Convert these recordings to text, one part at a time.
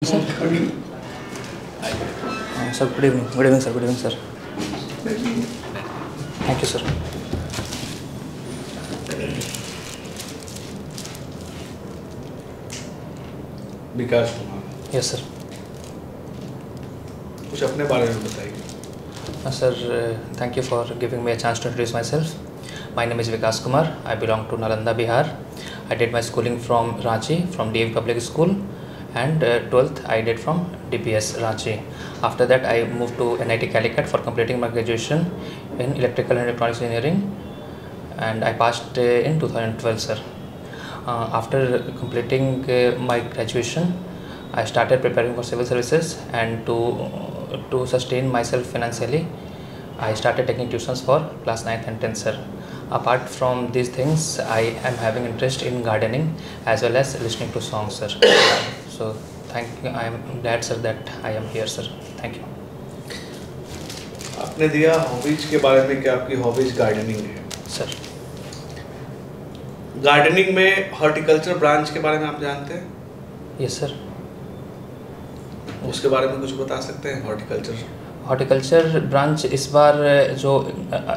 sir. Sir, good evening. Good evening, sir. Good evening, sir. Thank you, sir. Vikas Kumar, Yes, sir. कुछ अपने बारे में बताइए। Sir, thank you for giving me a chance to introduce myself. My name is Vikas Kumar. I belong to Nalanda, Bihar. I did my schooling from Ranchi, from DAV Public School, and 12th I did from DPS Ranchi. After that, I moved to NIT Calicut for completing my graduation in Electrical and Electronics Engineering, and I passed in 2012, sir. After completing my graduation, I started preparing for civil services, and to sustain myself financially, I started taking tuitions for class 9th and 10th, sir. Apart from these things, I am having interest in gardening as well as listening to songs, sir. So thank you. I am glad, sir, that I am here, sir. Thank you. आपने दिया hobbies के बारे में कि आपकी hobbies gardening है। Sir. Gardening में horticulture branch के बारे में आप जानते हैं? Yes, sir. उसके बारे में कुछ बता सकते हैं? हॉर्टिकल्चर ब्रांच इस बार जो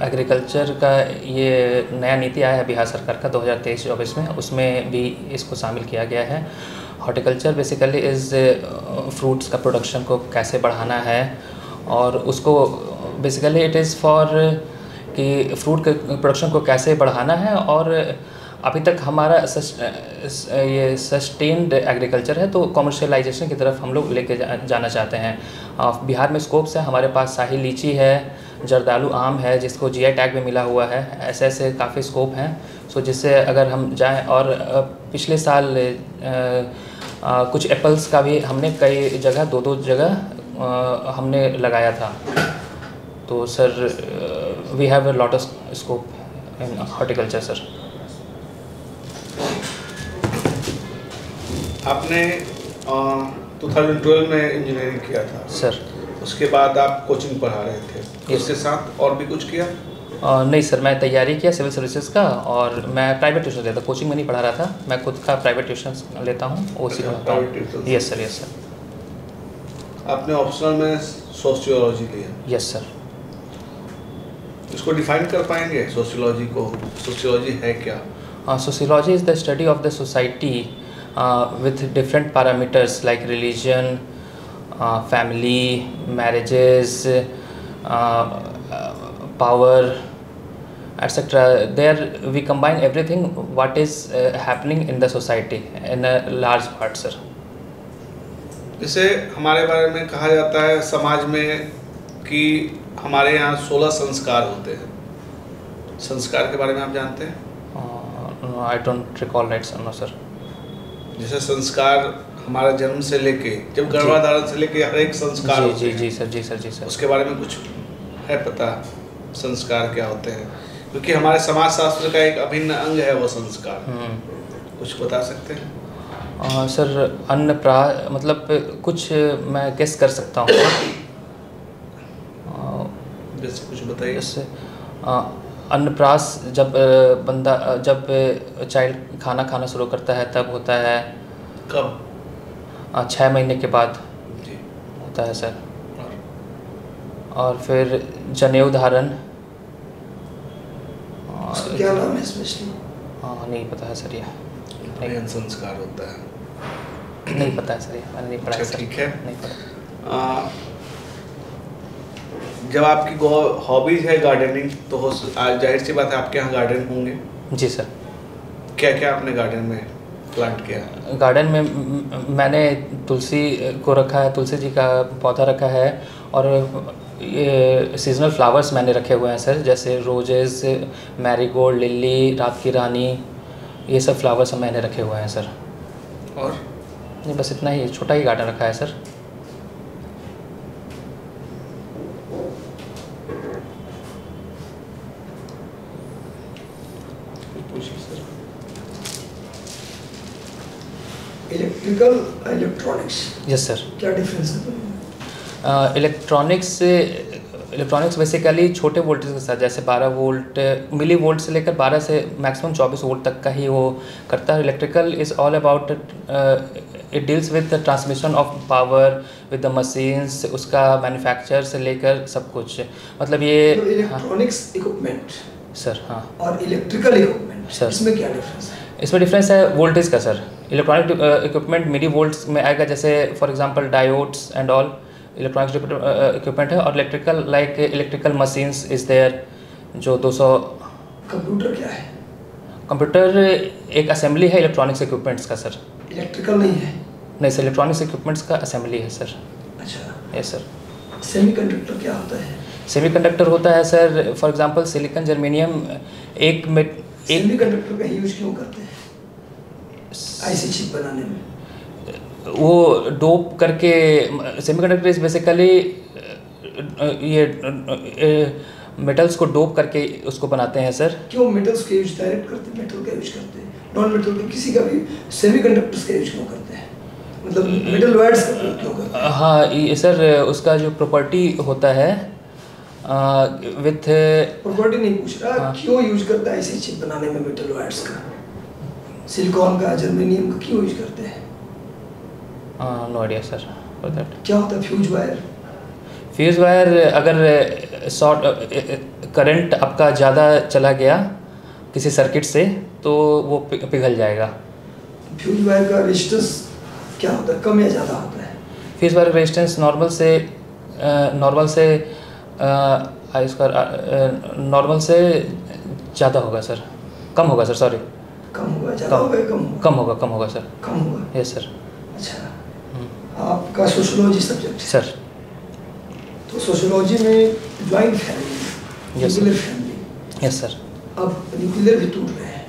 एग्रीकल्चर का ये नया नीति आया है बिहार सरकार का 2023-24 में, उसमें भी इसको शामिल किया गया है। हॉर्टिकल्चर बेसिकली इज़ फ्रूट्स का प्रोडक्शन को कैसे बढ़ाना है, और उसको बेसिकली इट इज़ फॉर कि फ्रूट के प्रोडक्शन को कैसे बढ़ाना है। और अभी तक हमारा ये सस्टेन्ड एग्रीकल्चर है, तो कॉमर्शियलाइजेशन की तरफ हम लोग लेके जाना चाहते हैं। बिहार में स्कोप्स है, हमारे पास शाही लीची है, जर्दालू आम है जिसको जीआई टैग में मिला हुआ है, ऐसे ऐसे काफ़ी स्कोप हैं। सो जिससे अगर हम जाएं, और पिछले साल कुछ एप्पल्स का भी हमने कई जगह दो जगह हमने लगाया था। तो sir we have a lot of scope in horticulture, sir. आपने 2012 में इंजीनियरिंग किया था सर। उसके बाद आप कोचिंग पढ़ा रहे थे, उसके साथ और भी कुछ किया? नहीं सर, मैं तैयारी किया सिविल सर्विसेज का, और मैं प्राइवेट ट्यूशन लेता, कोचिंग में नहीं पढ़ा रहा था, मैं खुद का प्राइवेट ट्यूशन लेता हूँ, उसी में पढ़ता हूँ। Yes sir, yes sir. आपने ऑप्शनल में सोशियोलॉजी लिया? Yes sir. इसको डिफाइन कर पाएंगे सोशियोलॉजी को? सोशियोलॉजी है क्या? Sociology is the study of the society with different parameters like religion, family, marriages, power, etc. There we combine everything what is happening in the society in a large part, sir. जैसे हमारे बारे में कहा जाता है समाज में कि हमारे यहाँ 16 संस्कार होते हैं। संस्कार के बारे में आप जानते हैं? I don't recall right, no sir. जैसे संस्कार हमारा जन्म से लेके, जब गर्भाधारण से लेके हर एक संस्कार जी जी सर, जी सर, जी सर। उसके बारे में कुछ है पता? संस्कार क्या होते हैं? क्योंकि हमारे समाज शास्त्र का एक अभिन्न अंग है वो संस्कार। कुछ बता सकते हैं? सर मतलब कुछ मैं गेस कर सकता हूँ। जैसे कुछ बताइए। जैसे अन्नप्राश जब चाइल्ड खाना खाना शुरू करता है तब होता है। कब? 6 महीने के बाद जी होता है सर। और फिर जनेऊ धारण। क्या नाम है स्पेशली? नहीं पता है सर, ये नहीं संस्कार होता है। नहीं पता है सर, ये मैंने नहीं पढ़ा है सर। ठीक है, नहीं पता। जब आपकी हॉबीज है गार्डनिंग, तो जाहिर सी बात है आपके यहाँ गार्डन होंगे? जी सर। क्या क्या आपने गार्डन में प्लांट किया? गार्डन में मैंने तुलसी को रखा है, तुलसी जी का पौधा रखा है, और ये सीजनल फ्लावर्स मैंने रखे हुए हैं सर, जैसे रोजेस, मैरीगोल्ड, लिली, रात की रानी, ये सब फ्लावर्स मैंने रखे हुए हैं सर। और नहीं, बस इतना ही, छोटा ही गार्डन रखा है sir. Electrical electronics. Yes sir. क्या डिफरेंस है? इलेक्ट्रॉनिक्स बेसिकली छोटे वोल्टेज के साथ, जैसे 12 वोल्ट मिली वोल्ट से लेकर 12 से मैक्सिमम 24 वोल्ट तक का ही वो करता है। Electrical is all about it deals with the transmission of power with the machines, उसका मैन्युफैक्चर से लेकर सब कुछ, मतलब ये इलेक्ट्रॉनिक्स इक्विपमेंट सर। हाँ और इलेक्ट्रिकल इक्विपमेंट, सर। इसमें क्या डिफरेंस है? इसमें डिफरेंस है वोल्टेज का sir. Electronic equipment milli volts में आएगा, जैसे for example diodes and all electronic equipment है। और electrical like electrical machines is there जो 200। कंप्यूटर क्या है? कंप्यूटर एक असेंबली है इलेक्ट्रॉनिक्स इक्विपमेंट्स का सर। इलेक्ट्रिकल नहीं है? नहीं सर, इलेक्ट्रॉनिक्स इक्विपमेंट्स का असेंबली है सर। अच्छा, यस सर। सेमीकंडक्टर क्या होता है? सेमीकंडक्टर होता है sir for example silicon germanium. एक सेमीकंडक्टर का यूज क्यों करते हैं आईसी चिप बनाने में? वो डोप करके, सेमीकंडक्टर इज बेसिकली ये मेटल्स को डोप करके उसको बनाते हैं सर। क्यों मेटल्स का यूज डायरेक्ट करते हैं, मेटल का यूज करते हैं, नॉन मेटल का किसी का भी सेमीकंडक्टर्स का यूज क्यों करते हैं, मतलब मेटल वायर्स का प्रयोग क्यों करते हैं? हाँ ये सर, उसका जो प्रॉपर्टी होता है विथ प्रॉपर्टी नहीं पूछ रहा, हाँ। क्यों यूज करता है ऐसी चिप बनाने में मेटल वायर्स का, सिलिकॉन का, जर्मेनियम का क्यों यूज करते हैं? No idea sir for that. क्या होता है फ्यूज वायर? फ्यूज वायर अगर शॉर्ट करंट आपका ज़्यादा चला गया किसी सर्किट से तो वो पिघल जाएगा। फ्यूज वायर का रेजिस्टेंस क्या होता है, कम या ज़्यादा होता है? फ्यूज वायर रेजिस्टेंस नॉर्मल से ज़्यादा होगा सर, कम होगा सर, सॉरी कम होगा, ज़्यादा होगा या कम होगा? कम होगा सर। कम होगा, यस सर। अच्छा। आपका सोशियोलॉजी सब्जेक्ट है सर। तो सोशियोलॉजी में joint family, Yes, sir. Nuclear family, yes sir. अब न्यूक्लियर भी टूट रहे हैं,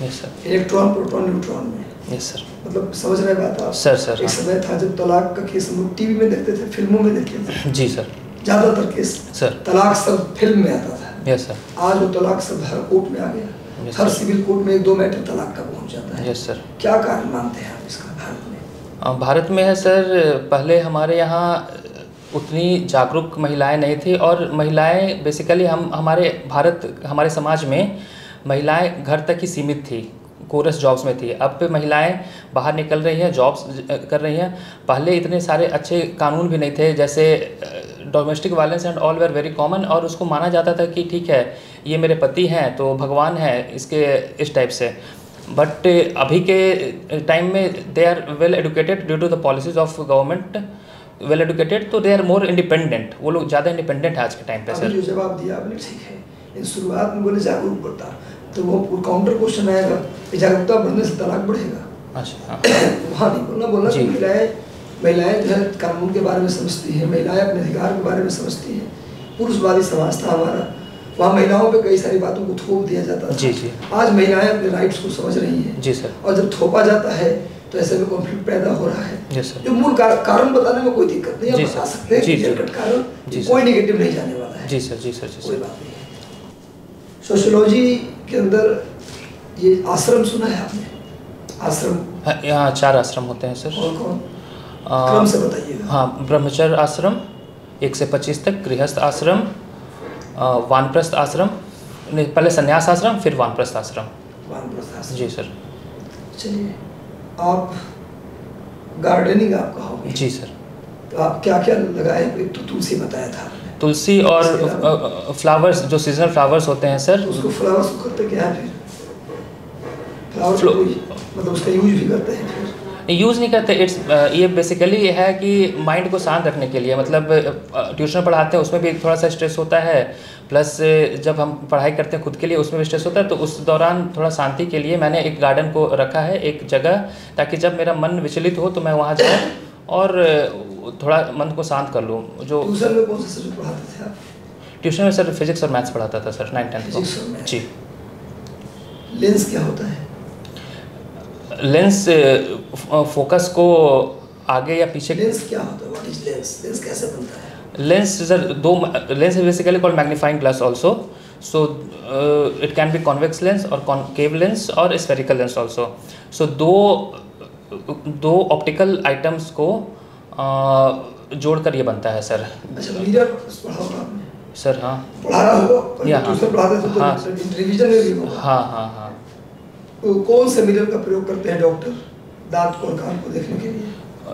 yes sir. Electron proton neutron में, यस सर। मतलब समझ रहे बात आप? सर सर एक हाँ। समय था जब तलाक का केस हम लोग टीवी में देखते थे, फिल्मों में देखते थे, जी सर। ज़्यादातर केस सर। तलाक सब फिल्म में आता था। Yes sir. आज वो तलाक सब हर कोर्ट में आ गया, Yes, हर sir. सिविल कोर्ट में 1-2 मैटर तलाक का पहुंच जाता है। Yes sir. क्या कारण मानते हैं आप इसका भारत में? भारत में है सर, पहले हमारे यहाँ उतनी जागरूक महिलाएं नहीं थी, और महिलाएं बेसिकली हमारे समाज में महिलाएं घर तक ही सीमित थी, कोरस जॉब्स में थी। अब महिलाएं बाहर निकल रही हैं, जॉब्स कर रही हैं। पहले इतने सारे अच्छे कानून भी नहीं थे, जैसे domestic violence and all were very common, और उसको माना जाता था कि ठीक है ये मेरे पति हैं तो भगवान है इसके, इस टाइप से। बट अभी के टाइम में they are well educated due to the policies of government, well educated, तो दे आर मोर इंडिपेंडेंट, वो लोग ज़्यादा इंडिपेंडेंट है आज के टाइम पे अभी सर। जो जवाब दिया आपने ठीक है, इन शुरुआत में बोले जागरूक बढ़ता, तो वो काउंटर क्वेश्चन आएगा कि जागरूकता बढ़ने से तलाक बढ़ेगा? अच्छा हाँ। वहाँ नहीं बोलना जी। कि महिलाएं जो है कानून के बारे में समझती हैं, महिलाएं अपने अधिकार के बारे में समझती हैं। पुरुषवादी समाज था हमारा, वहाँ महिलाओं पे कई सारी बातों को थोप दिया जाता था। जी जी। आज महिलाएं अपने राइट्स को समझ रही हैं जी सर। और जब थोपा जाता है तो ऐसे में कॉन्फ्लिक्ट पैदा हो रहा है। Yes sir. जो मूल कारण बताने में कोई दिक्कत नहीं, आप जी बता सर। सकते हैं जी, कि जी। कट कारण जी कोई सर। निगेटिव नहीं जाने वाला है। जी सर। जी सर। जी कोई सर। बात नहीं है। सोशियोलॉजी के अंदर ये आश्रम सुना है आपने? आश्रम हाँ, यहाँ 4 आश्रम होते हैं सर। कौन कौन, क्रम से बताइएगा। हाँ, ब्रह्मचर्य आश्रम 1 से 25 तक, गृहस्थ आश्रम, वानप्रस्थ आश्रम, नहीं पहले संन्यास आश्रम फिर वानप्रस्थ आश्रम। वानप्रस्थ आश्रम। जी सर। चलिए, आप गार्डनिंग आपका हॉबी? जी सर। तो आप क्या क्या लगाए? एक तो तुलसी बताया था आपने, तुलसी और फ्लावर्स, जो सीजनल फ्लावर्स होते हैं सर। तो उसको फ्लावर्स को करते क्या है फिर? फ्लावर्स को मतलब उसका यूज भी करते हैं फिर? यूज़ नहीं करते, इट्स ये बेसिकली ये है कि माइंड को शांत रखने के लिए, मतलब ट्यूशन पढ़ाते हैं उसमें भी थोड़ा सा स्ट्रेस होता है, प्लस जब हम पढ़ाई करते हैं खुद के लिए उसमें भी स्ट्रेस होता है, तो उस दौरान थोड़ा शांति के लिए मैंने एक गार्डन को रखा है एक जगह, ताकि जब मेरा मन विचलित हो तो मैं वहाँ जाऊँ और थोड़ा मन को शांत कर लूँ। जो ट्यूशन में कौन से सब्जेक्ट पढ़ाते थे आप? ट्यूशन में सर फिजिक्स और मैथ्स पढ़ाता था सर 9th-10th फिजिक्स और को। मैथ्स। जी। लेंस क्या होता है? लेंस फोकस को आगे या पीछे। लेंस क्या होता है? What is lens? लेंस कैसे बनता है? Lens sir lens is basically called magnifying glass also, so it can be convex lens or concave lens or spherical lens also. So दो ऑप्टिकल आइटम्स को जोड़कर ये बनता है सर। अच्छा, मिरर पढ़ा होगा आपने? सर हाँ। पढ़ा रहा होगा, या ट्यूशन पढ़ाते थे तो हाँ। रिवीजन में भी होगा। हाँ हाँ हाँ। तो कौन से मिरर का प्रयोग करते हैं डॉक्टर? दांत और कान को देखने के लिए?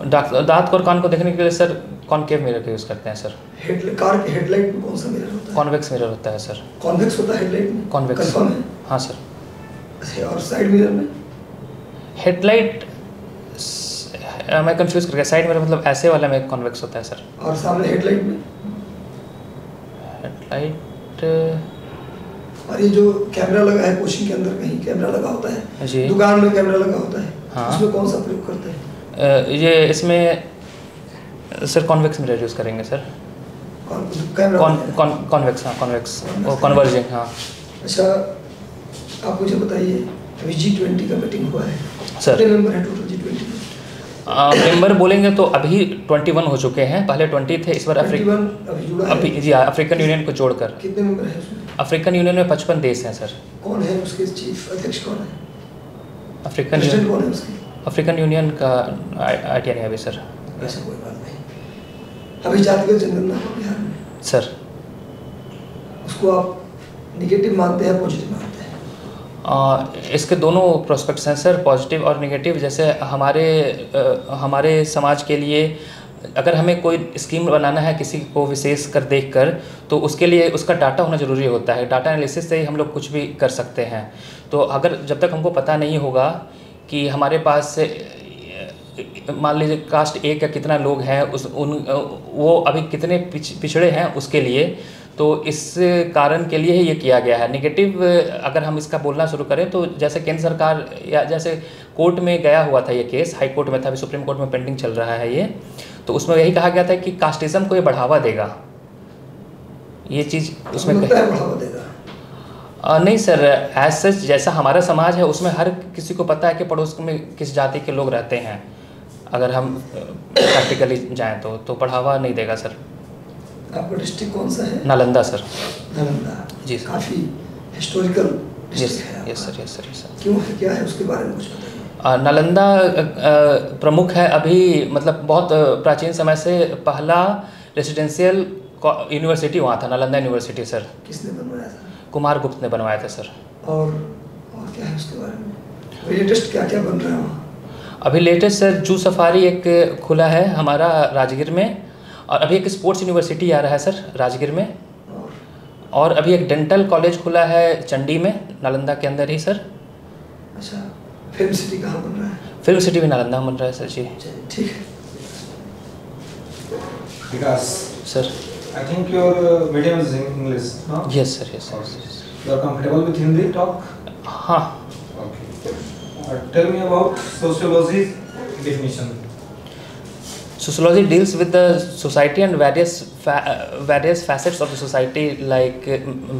दांत और कान को देखने के लिए सर कॉनकेव मिरर का यूज़ करते हैं सर। कार के हेडलाइट में कौन सा मिरर होता है? कॉन्वेक्स मिरर होता है सर। कॉन्वेक्स होता है हेडलाइट में? कॉन्वेक्स। कंफर्म है? हाँ सर। अच्छा, और साइड मिरर में? हेडलाइट मैं कंफ्यूज कर गया, साइड मिरर मतलब ऐसे वाला में कॉन्वेक्स होता है सर। और सामने हेडलाइट में? हेडलाइट और ये जो कैमरा लगा है कोचिंग के अंदर, कहीं कैमरा लगा होता है जी, दुकान में कैमरा लगा होता है, हाँ, उसमें कौन सा प्रयोग करते हैं? ये इसमें सर कॉन्वेक्स मिरर यूज़ करेंगे सर। कैमरा कॉन्वेक्स, हाँ कॉन्वेक्स, वो कन्वर्जिंग, हाँ। अच्छा, आप मुझे बताइए, अभी G20 का मीटिंग हुआ है सर। कितने मेंबर हैं टोटल G20 में? मेंबर बोलेंगे तो अभी 21 हो चुके हैं, पहले 20 थे, इस बार अभी जुड़ा है? जी हाँ, अफ्रीकन यूनियन को जोड़कर। कितने मेंबर हैं उसमें? अफ्रीकन यूनियन में 55 देश हैं सर। कौन है उसके चीफ अध्यक्ष, कौन है? अफ्रीकन प्रेसिडेंट कौन है उसके? अफ्रीकन यूनियन का आइडिया नहीं है अभी सर। ऐसा कोई बात नहीं। अभी जातिगत जनगणना हो बिहार में सर, उसको आप निगेटिव मानते हैं, पॉजिटिव मानते हैं? इसके दोनों प्रोस्पेक्ट्स हैं सर, पॉजिटिव और नेगेटिव। जैसे हमारे समाज के लिए अगर हमें कोई स्कीम बनाना है किसी को विशेष कर देख कर, तो उसके लिए उसका डाटा होना ज़रूरी होता है। डाटा एनालिसिस से ही हम लोग कुछ भी कर सकते हैं। तो अगर जब तक हमको पता नहीं होगा कि हमारे पास मान लीजिए कास्ट ए का कितना लोग हैं, वो अभी कितने पिछड़े हैं उसके लिए, तो इस कारण के लिए ही ये किया गया है। नेगेटिव अगर हम इसका बोलना शुरू करें तो जैसे केंद्र सरकार या जैसे कोर्ट में गया हुआ था ये केस, हाई कोर्ट में था, अभी सुप्रीम कोर्ट में पेंडिंग चल रहा है ये, तो उसमें यही कहा गया था कि कास्टिज्म को ये बढ़ावा देगा, ये चीज़ उसमें बढ़ावा देगा। नहीं सर, एज सच जैसा हमारा समाज है उसमें हर किसी को पता है कि पड़ोस में किस जाति के लोग रहते हैं। अगर हम प्रैक्टिकली जाएं तो बढ़ावा नहीं देगा सर। आपका डिस्ट्रिक्ट कौन सा है? नालंदा सर। नालंदा जी सर। काफ़ी हिस्टोरिकल डिस्ट्रिक्ट है। Yes sir, yes sir, yes sir. क्यों है, क्या है उसके बारे में कुछ बताइए। नालंदा प्रमुख है अभी, मतलब बहुत प्राचीन समय से पहला रेसिडेंशियल यूनिवर्सिटी वहाँ था, नालंदा यूनिवर्सिटी सर। किसने बनवाया था? कुमार गुप्त ने बनवाया था सर। और क्या है उसके बारे में? लेटेस्ट क्या क्या बन रहा है वहाँ? अभी लेटेस्ट सर जू सफारी एक खुला है हमारा राजगीर में, और अभी एक स्पोर्ट्स यूनिवर्सिटी आ रहा है सर राजगीर में, और अभी एक डेंटल कॉलेज खुला है चंडी में, नालंदा के अंदर ही सर। अच्छा, फिल्म सिटी कहाँ बन रहा है? फिल्म सिटी भी नालंदा में बन रहा है सर जी। ठीक है। Vikas sir, I think your medium is English, no? Yes sir, yes sir. You are comfortable with Hindi talk? हाँ। Okay. Tell me about sociology definition. Sociology deals with the society and various facets of the society like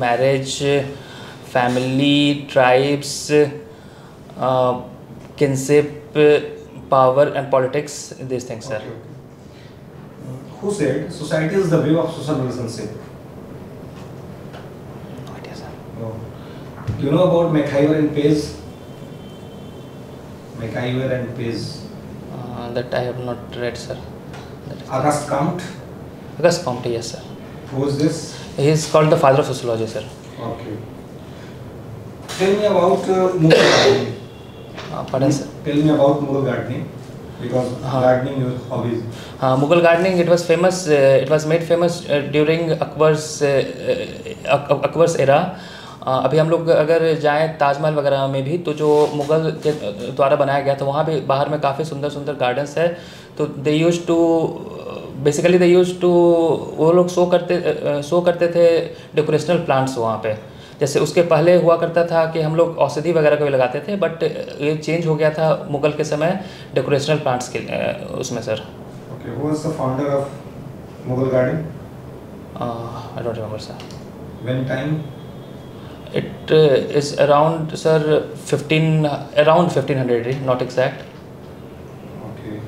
marriage, family, tribes, kinship, power and politics, these things, sir. Okay. Who said society is the web of social relationship? No idea, sir. No. You know about McIver and Page? McIver and Page. That I have not read, sir. August Comte? August Comte, yes, sir. Who is this? He is called the father of sociology, sir. Okay. Tell me about Mughal gardening. Pardon, sir? Tell me about Mughal gardening, because gardening your hobby. Mughal gardening, it was famous. It was made famous during Akbar's era. अभी हम लोग अगर जाएं ताजमहल वगैरह में भी, तो जो मुग़ल के द्वारा बनाया गया था वहाँ भी बाहर में काफ़ी सुंदर सुंदर गार्डन्स है। तो दे यूज टू वो लोग शो करते थे डेकोरेशनल प्लांट्स वहाँ पे। जैसे उसके पहले हुआ करता था कि हम लोग औषधि वगैरह को भी लगाते थे, बट ये चेंज हो गया था मुग़ल के समय डेकोरेशनल प्लांट्स के उसमें, sir. Okay, who was the founder of Mughal garden? I don't remember, sir. When time? It is around, sir, around 1500, not exact. Okay.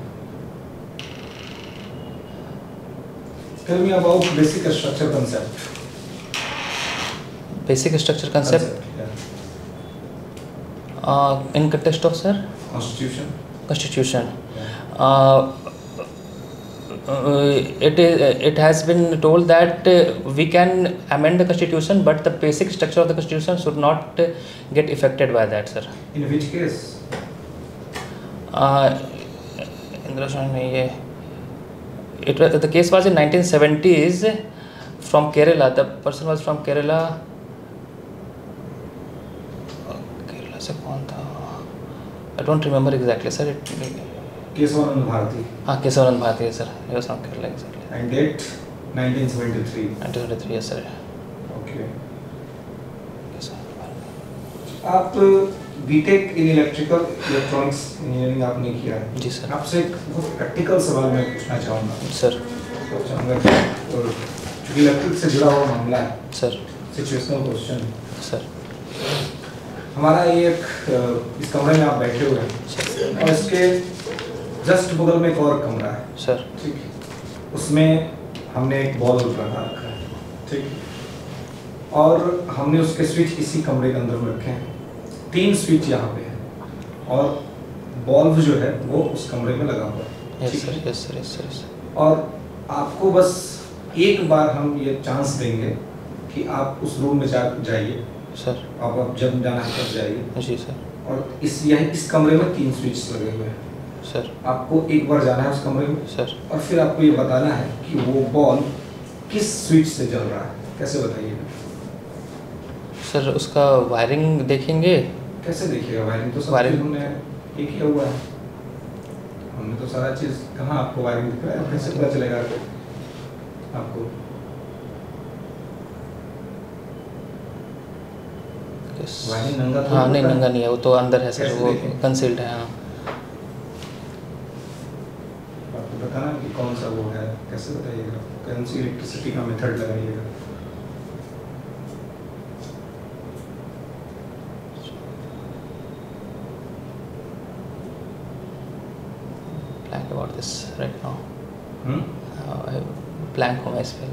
Tell me about basic structure concept. Basic structure concept? Yeah. In context of, sir? Constitution. Yeah. It has been told that we can amend the constitution, but the basic structure of the constitution should not get affected by that, sir. In which case? Indira Shah ने ये it the case was in 1970s from Kerala, the person was from Kerala. Kerala से कौन था, I don't remember exactly sir. Kesavananda Bharati. हाँ, केशवानंद भारती है sir, he was from Kerala exactly. And date 1973। 1973 yes sir. Okay. आप BTech in electrical electronics engineering आपने किया है। जी सर। आपसे एक बहुत प्रैक्टिकल सवाल मैं पूछना चाहूँगा सर। चाहूँगा और चूँकि इलेक्ट्रिक से जुड़ा हुआ मामला है सर। Situational question sir. हमारा ये एक इस कमरे में आप बैठे हुए हैं और इसके जस्ट बगल में एक और कमरा है सर। ठीक है, उसमें हमने एक बॉल लगा रखा है ठीक है, और हमने उसके स्विच इसी कमरे के अंदर में रखे हैं। 3 स्विच यहाँ पे हैं और बल्ब जो है वो उस कमरे में लगा हुआ है। Yes sir, yes sir, yes sir. और आपको बस एक बार हम ये चांस देंगे कि आप उस रूम में जाइए सर। आप जब जाना है तब जाइए। जी सर। और इस कमरे में 3 स्विच लगे हुए हैं सर। आपको एक बार जाना है उस कमरे में सर। और फिर आपको ये बताना है कि वो बॉल किस स्विच से जल रहा है। कैसे बताइएगा सर? उसका वायरिंग देखेंगे। कैसे देखिएगा वायरिंग? तो सब वायरिंग हमने ये किया हुआ है, हमने तो सारा चीज़। कहाँ आपको वायरिंग दिख रहा है? कैसे पता चलेगा आपको? वायरिंग नंगा तो हाँ नहीं, नंगा नहीं है, वो तो अंदर है सर, वो कंसील्ड है। हाँ, आपको बताना कि कौन सा वो है, कैसे बताइएगा? कौन सी इलेक्ट्रिसिटी का मेथड लगाइएगा? blank about this right now. Blank हूँ मैं इस पे।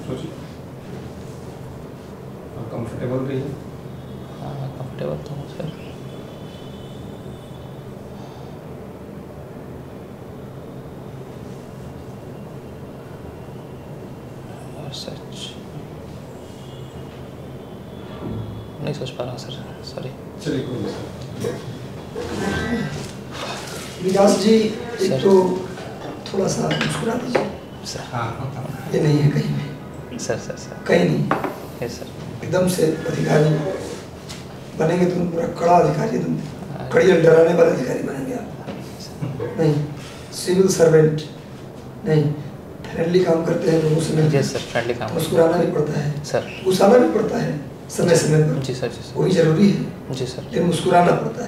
सोचिए, आप कंफर्टेबल रहिए। हाँ, कंफर्टेबल तो हूँ सर। और सच नहीं सोच पा रहा हूँ सर, सॉरी। चलिए कोई नहीं। विकास जी, एक तो थोड़ा सा मुस्कुरा दीजिए सर। हाँ ये नहीं है कहीं भी। सर सर सर कहीं नहीं। Yes sir. एकदम से अधिकारी बनेंगे तुम, पूरा कड़ा अधिकारी, तुम कड़ी और डराने वाले अधिकारी बनेंगे आप। नहीं, सिविल सर्वेंट नहीं, फ्रेंडली काम करते हैं लोगों से मिलकर। यस सर, फ्रेंडली काम। मुस्कुराना भी पड़ता है सर। गुस्साना भी पड़ता है समय समय पर। जी सर, जी सर। वही जरूरी है, जी सर। लेकिन मुस्कुराना पड़ता है।